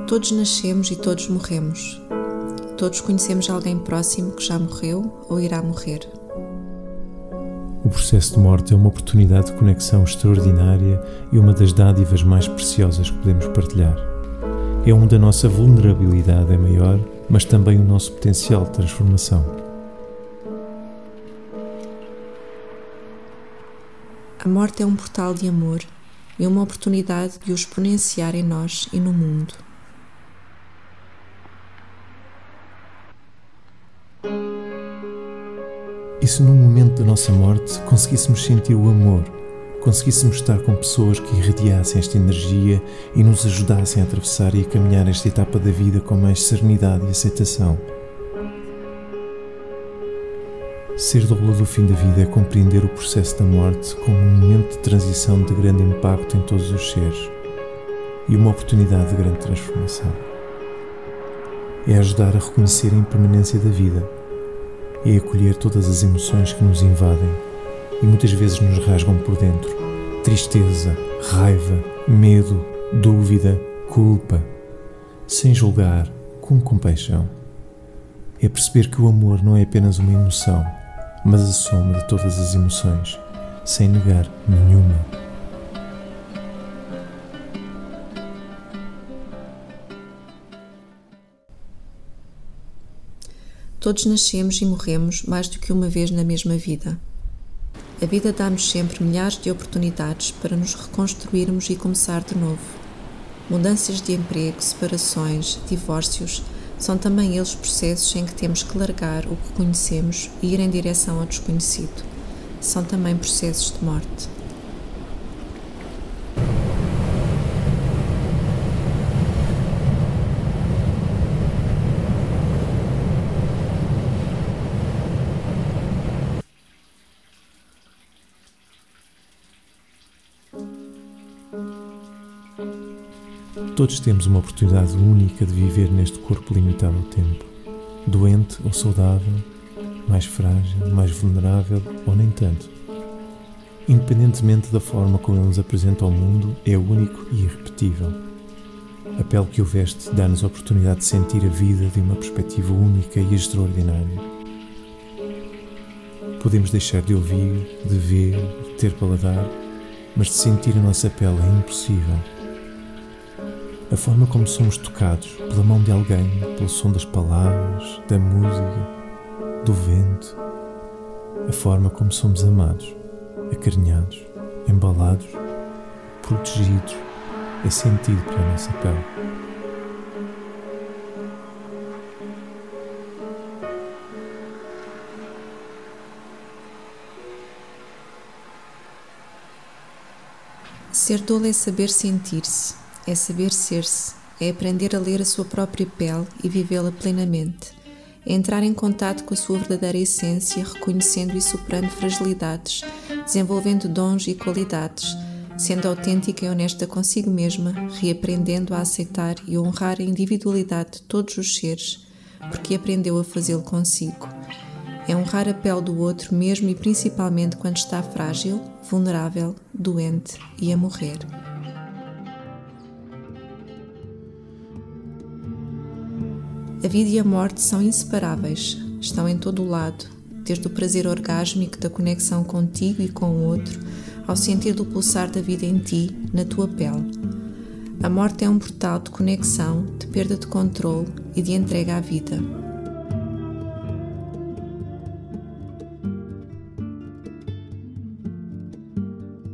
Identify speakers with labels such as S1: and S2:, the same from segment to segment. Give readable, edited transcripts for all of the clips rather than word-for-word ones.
S1: Todos nascemos e todos morremos. Todos conhecemos alguém próximo que já morreu ou irá morrer.
S2: O processo de morte é uma oportunidade de conexão extraordinária e uma das dádivas mais preciosas que podemos partilhar. É onde a nossa vulnerabilidade é maior, mas também o nosso potencial de transformação.
S1: A morte é um portal de amor e uma oportunidade de o exponenciar em nós e no mundo.
S2: E se num momento da nossa morte conseguíssemos sentir o amor, conseguíssemos estar com pessoas que irradiassem esta energia e nos ajudassem a atravessar e a caminhar esta etapa da vida com mais serenidade e aceitação? Ser doula do fim da vida é compreender o processo da morte como um momento de transição de grande impacto em todos os seres e uma oportunidade de grande transformação. É ajudar a reconhecer a impermanência da vida, é acolher todas as emoções que nos invadem e muitas vezes nos rasgam por dentro. Tristeza, raiva, medo, dúvida, culpa. Sem julgar, com compaixão. É perceber que o amor não é apenas uma emoção, mas a soma de todas as emoções, sem negar nenhuma.
S1: Todos nascemos e morremos mais do que uma vez na mesma vida. A vida dá-nos sempre milhares de oportunidades para nos reconstruirmos e começar de novo. Mudanças de emprego, separações, divórcios, são também eles processos em que temos que largar o que conhecemos e ir em direção ao desconhecido. São também processos de morte.
S2: Todos temos uma oportunidade única de viver neste corpo limitado ao tempo, doente ou saudável, mais frágil, mais vulnerável ou nem tanto. Independentemente da forma como ele nos apresenta ao mundo, é único e irrepetível. A pele que o veste dá-nos a oportunidade de sentir a vida de uma perspectiva única e extraordinária. Podemos deixar de ouvir, de ver, de ter paladar, mas de sentir a nossa pele é impossível. A forma como somos tocados pela mão de alguém, pelo som das palavras, da música, do vento. A forma como somos amados, acarinhados, embalados, protegidos, é sentido pela nossa pele.
S1: Ser doula é saber sentir-se. É saber ser-se, é aprender a ler a sua própria pele e vivê-la plenamente, é entrar em contato com a sua verdadeira essência, reconhecendo e superando fragilidades, desenvolvendo dons e qualidades, sendo autêntica e honesta consigo mesma, reaprendendo a aceitar e honrar a individualidade de todos os seres, porque aprendeu a fazê-lo consigo. É honrar a pele do outro mesmo e principalmente quando está frágil, vulnerável, doente e a morrer. A vida e a morte são inseparáveis, estão em todo o lado, desde o prazer orgásmico da conexão contigo e com o outro, ao sentir do pulsar da vida em ti, na tua pele. A morte é um portal de conexão, de perda de controle e de entrega à vida.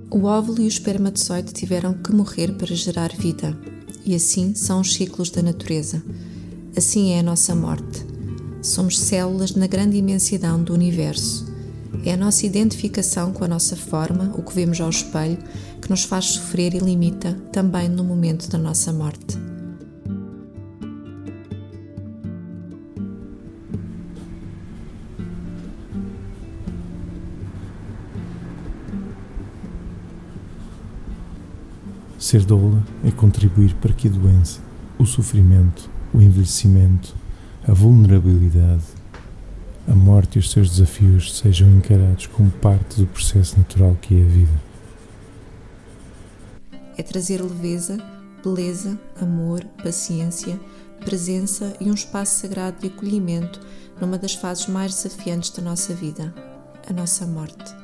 S1: O óvulo e o espermatozoide tiveram que morrer para gerar vida, e assim são os ciclos da natureza. Assim é a nossa morte. Somos células na grande imensidão do universo. É a nossa identificação com a nossa forma, o que vemos ao espelho, que nos faz sofrer e limita também no momento da nossa morte.
S2: Ser doula é contribuir para que a doença, o sofrimento, o envelhecimento, a vulnerabilidade, a morte e os seus desafios sejam encarados como parte do processo natural que é a vida.
S1: É trazer leveza, beleza, amor, paciência, presença e um espaço sagrado de acolhimento numa das fases mais desafiantes da nossa vida, a nossa morte.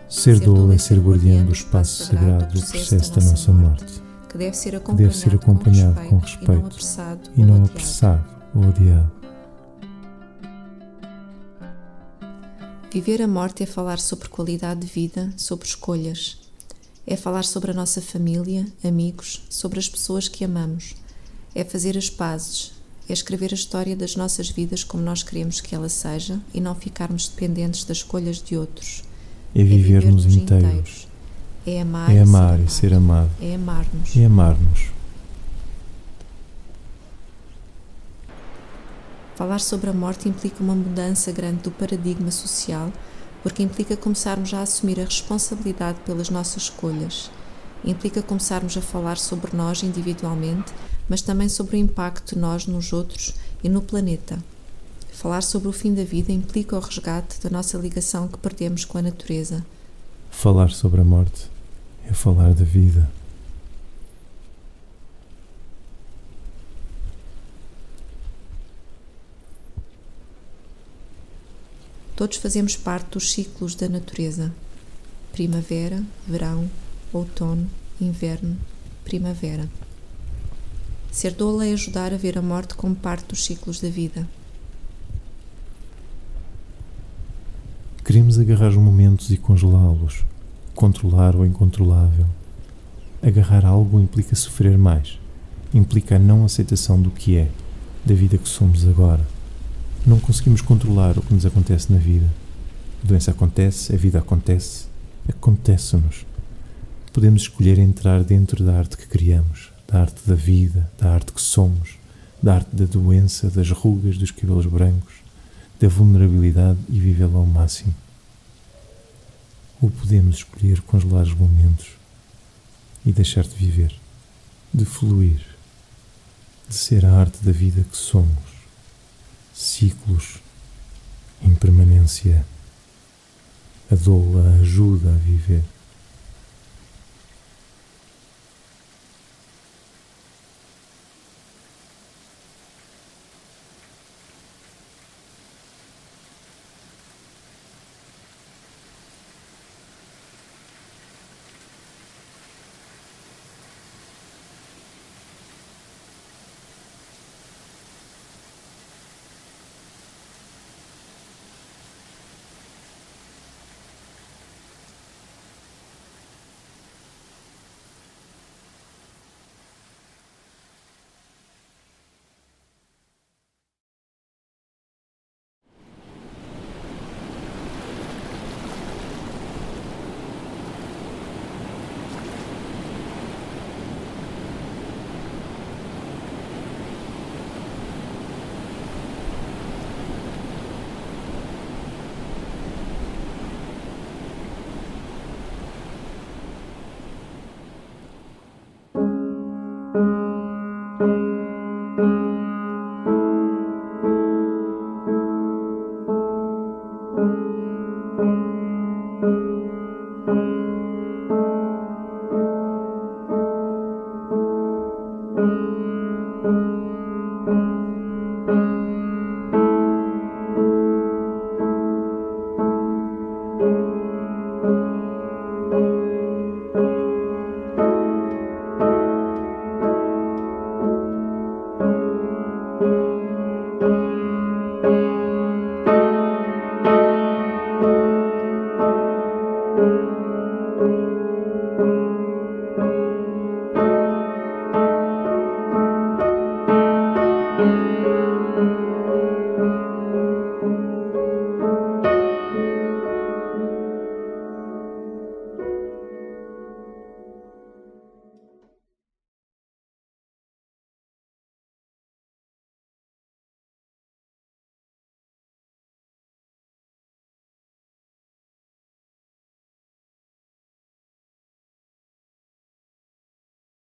S2: Ser doula é ser guardiã do espaço sagrado do processo da nossa morte,
S1: que deve ser
S2: acompanhado com respeito e não apressado ou odiado.
S1: Viver a morte é falar sobre qualidade de vida, sobre escolhas. É falar sobre a nossa família, amigos, sobre as pessoas que amamos. É fazer as pazes. É escrever a história das nossas vidas como nós queremos que ela seja e não ficarmos dependentes das escolhas de outros.
S2: É vivermos inteiros.
S1: É amar
S2: e ser amado.
S1: É amar-nos.
S2: É amar-nos.
S1: Falar sobre a morte implica uma mudança grande do paradigma social, porque implica começarmos a assumir a responsabilidade pelas nossas escolhas. Implica começarmos a falar sobre nós individualmente, mas também sobre o impacto de nós nos outros e no planeta. Falar sobre o fim da vida implica o resgate da nossa ligação que perdemos com a natureza.
S2: Falar sobre a morte é falar da vida.
S1: Todos fazemos parte dos ciclos da natureza. Primavera, verão, outono, inverno, primavera. Ser doula é ajudar a ver a morte como parte dos ciclos da vida.
S2: Queremos agarrar os momentos e congelá-los, controlar o incontrolável. Agarrar algo implica sofrer mais, implica a não aceitação do que é, da vida que somos agora. Não conseguimos controlar o que nos acontece na vida. A doença acontece, a vida acontece, acontece-nos. Podemos escolher entrar dentro da arte que criamos, da arte da vida, da arte que somos, da arte da doença, das rugas, dos cabelos brancos, da vulnerabilidade e vivê-la ao máximo. Ou podemos escolher congelar os momentos e deixar de viver, de fluir, de ser a arte da vida que somos. Ciclos, impermanência. A doula ajuda a viver.